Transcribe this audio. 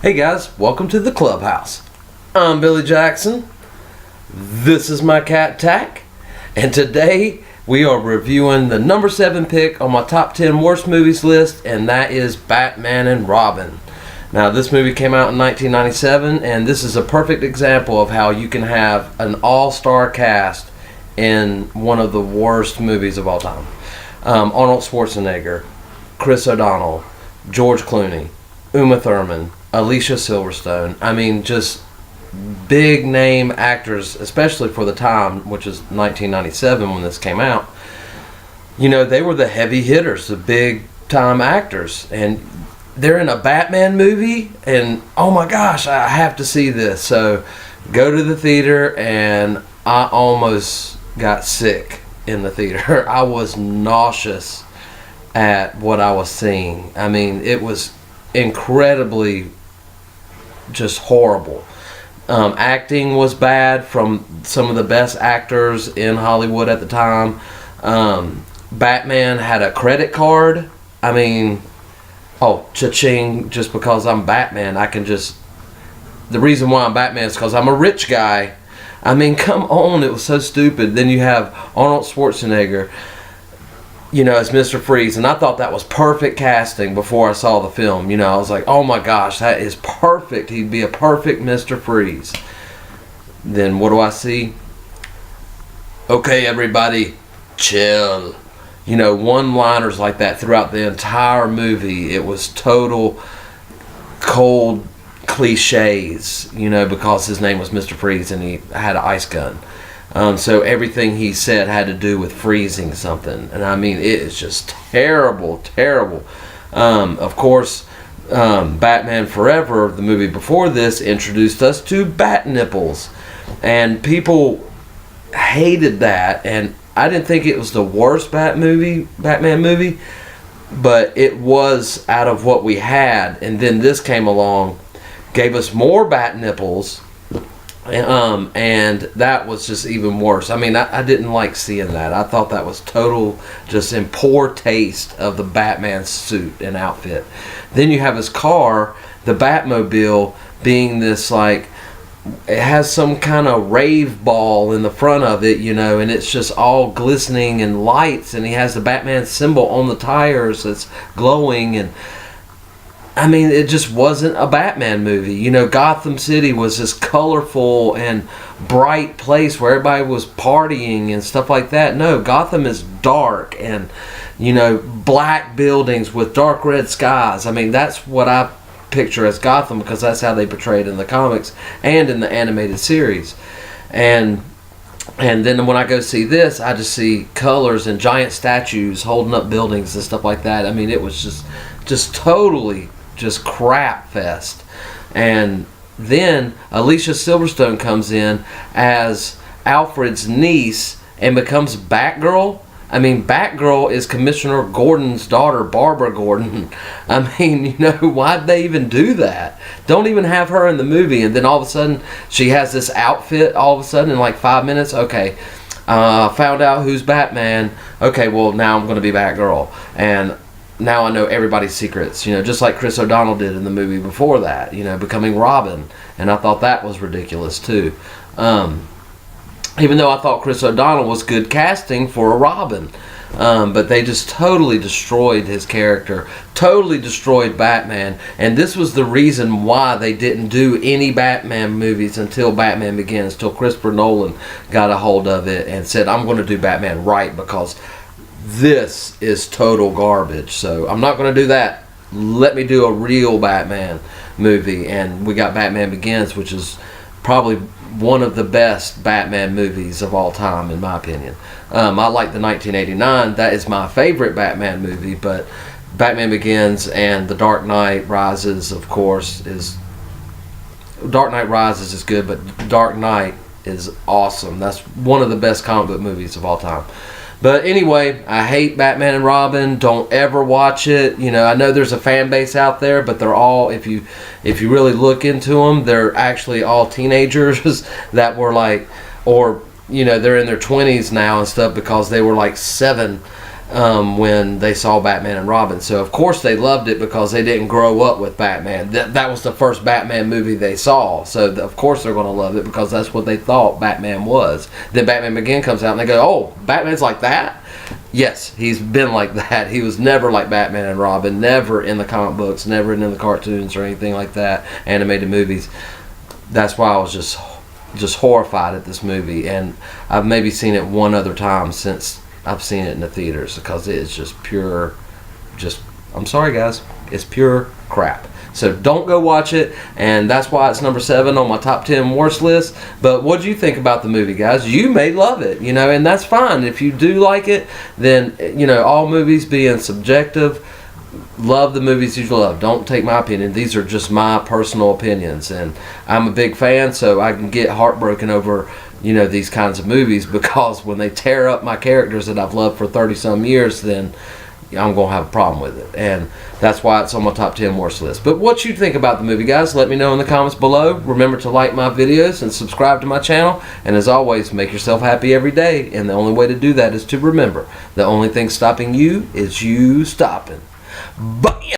Hey guys, welcome to the Clubhouse. I'm Billy Jackson. This is my cat Tack, and today we are reviewing the number 7 pick on my top 10 worst movies list, and that is Batman and Robin. Now, this movie came out in 1997, and this is a perfect example of how you can have an all-star cast in one of the worst movies of all time. Arnold Schwarzenegger, Chris O'Donnell, George Clooney, Uma Thurman, Alicia Silverstone. I mean, just big name actors, especially for the time, which is 1997 when this came out. You know, they were the heavy hitters, the big time actors, and they're in a Batman movie, and oh my gosh, I have to see this. So go to the theater, and I almost got sick in the theater. I was nauseous at what I was seeing. I mean, it was incredibly just horrible. Acting was bad from some of the best actors in Hollywood at the time. Batman had a credit card. I mean, cha-ching, just because I'm Batman, I can just... The reason why I'm Batman is because I'm a rich guy. I mean, come on, it was so stupid. Then you have Arnold Schwarzenegger, you know, as Mr. Freeze, and I thought that was perfect casting before I saw the film. You know, I was like, oh my gosh, that is perfect. He'd be a perfect Mr. Freeze. Then what do I see? Okay, everybody, chill. You know, one-liners like that throughout the entire movie. It was total cold cliches, you know, because his name was Mr. Freeze and he had an ice gun. So everything he said had to do with freezing something. And I mean, it is just terrible, terrible. Of course, Batman Forever, the movie before this, introduced us to bat nipples. And people hated that. And I didn't think it was the worst Batman movie. But it was out of what we had. And then this came along, gave us more bat nipples. And that was just even worse. I mean, I didn't like seeing that. I thought that was total, just in poor taste of the Batman suit and outfit. Then you have his car, the Batmobile, being this, like, it has some kind of rave ball in the front of it, you know, and it's just all glistening and lights, and he has the Batman symbol on the tires that's glowing, and I mean, it just wasn't a Batman movie. You know, Gotham City was this colorful and bright place where everybody was partying and stuff like that. No, Gotham is dark and, you know, black buildings with dark red skies. I mean, that's what I picture as Gotham, because that's how they portrayed it in the comics and in the animated series. And then when I go see this, I just see colors and giant statues holding up buildings and stuff like that. I mean, it was just totally just crap fest. And then Alicia Silverstone comes in as Alfred's niece and becomes Batgirl. I mean, Batgirl is Commissioner Gordon's daughter, Barbara Gordon. I mean, you know, why'd they even do that? Don't even have her in the movie, and then all of a sudden she has this outfit all of a sudden in like 5 minutes. Okay, found out who's Batman. Okay, well, now I'm going to be Batgirl. And now I know everybody's secrets, you know, just like Chris O'Donnell did in the movie before that, you know, becoming Robin. And I thought that was ridiculous too. Even though I thought Chris O'Donnell was good casting for a Robin. But they just totally destroyed his character, totally destroyed Batman. And this was the reason why they didn't do any Batman movies until Batman Begins, till Christopher Nolan got a hold of it and said, I'm going to do Batman right, because this is total garbage. So I'm not going to do that. Let me do a real Batman movie. And we got Batman Begins, which is probably one of the best Batman movies of all time, in my opinion. I like the 1989. That is my favorite Batman movie. But Batman Begins and The Dark Knight Rises, of course, is... Dark Knight Rises is good, but Dark Knight is awesome. That's one of the best comic book movies of all time. But anyway, I hate Batman and Robin. Don't ever watch it. You know, I know there's a fan base out there, but they're all, if you really look into them, they're actually all teenagers that were like, or, you know, they're in their 20s now and stuff, because they were like 7 when they saw Batman and Robin. So of course they loved it because they didn't grow up with Batman. That was the first Batman movie they saw. So of course they're going to love it because that's what they thought Batman was. Then Batman Begins comes out and they go, oh, Batman's like that? Yes, he's been like that. He was never like Batman and Robin, never in the comic books, never in the cartoons or anything like that, animated movies. That's why I was just horrified at this movie, and I've maybe seen it one other time since I've seen it in the theaters because it is just pure, I'm sorry guys, it's pure crap. So don't go watch it, and that's why it's number 7 on my top 10 worst list. But what do you think about the movie, guys? You may love it, and that's fine. If you do like it, then, all movies being subjective, love the movies you love. Don't take my opinion. These are just my personal opinions, and I'm a big fan, so I can get heartbroken over these kinds of movies, because when they tear up my characters that I've loved for 30 some years, then I'm going to have a problem with it. And that's why it's on my top 10 worst list. But what you think about the movie, guys, let me know in the comments below. Remember to like my videos and subscribe to my channel. And as always, make yourself happy every day. And the only way to do that is to remember, the only thing stopping you is you stopping. Bye.